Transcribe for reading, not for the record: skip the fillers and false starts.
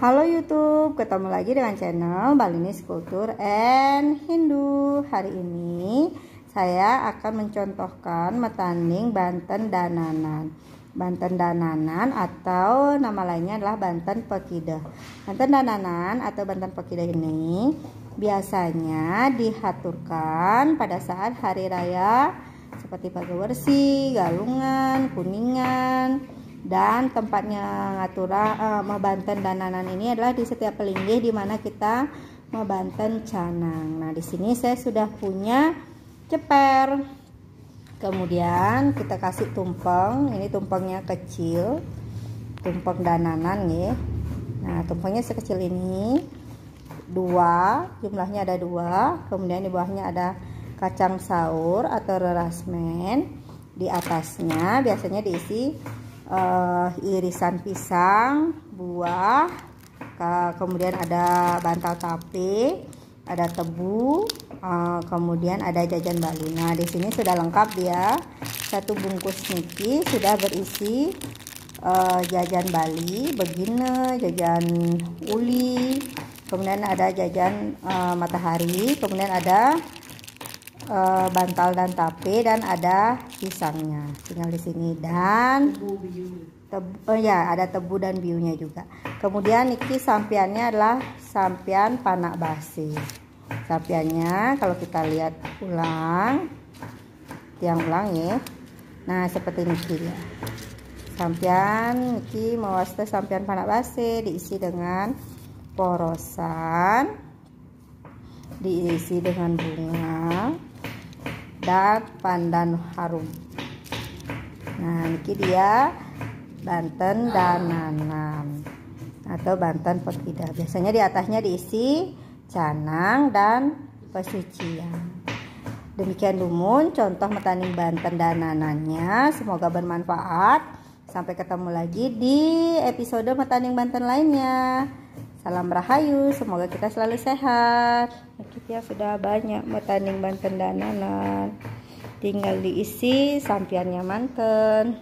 Halo YouTube, ketemu lagi dengan channel Balinese Culture and Hindu. Hari ini saya akan mencontohkan metanding Banten Dananan. Banten Dananan atau nama lainnya adalah Banten Pekidah. Banten Dananan atau Banten Pekidah ini biasanya dihaturkan pada saat hari raya seperti Pagawersi, Galungan, Kuningan. Dan tempatnya ngatura Banten Dananan ini adalah di setiap pelinggih di mana kita Banten Canang. Nah, di sini saya sudah punya ceper. Kemudian kita kasih tumpeng. Ini tumpengnya kecil. Tumpeng Dananan ya. Nah, tumpengnya sekecil ini. Dua, jumlahnya ada dua. Kemudian di bawahnya ada kacang saur atau rerasmen. Di atasnya biasanya diisi irisan pisang, buah, kemudian ada bantal tape, ada tebu, kemudian ada jajan Bali. Nah, di sini sudah lengkap dia. Satu bungkus niki sudah berisi jajan Bali, begine, jajan uli, kemudian ada jajan matahari, kemudian ada bantal dan tape, dan ada pisangnya tinggal di sini, dan ada tebu dan biunya juga. Kemudian niki sampiannya adalah sampian panak basi. Sampiannya kalau kita lihat ulang, tiang ulang ya. Nah, seperti niki ya. Sampian niki mewasta sampian panak basi diisi dengan porosan, diisi dengan bunga dan pandan harum. Nah, ini dia Banten Dananan atau Banten Pekidah. Biasanya di atasnya diisi canang dan pesucian. Demikian dulu contoh metanding Banten Dananannya. Semoga bermanfaat. Sampai ketemu lagi di episode metanding Banten lainnya. Salam Rahayu, semoga kita selalu sehat. Kita sudah banyak metanding Banten Dananan. Tinggal diisi sampiannya manten.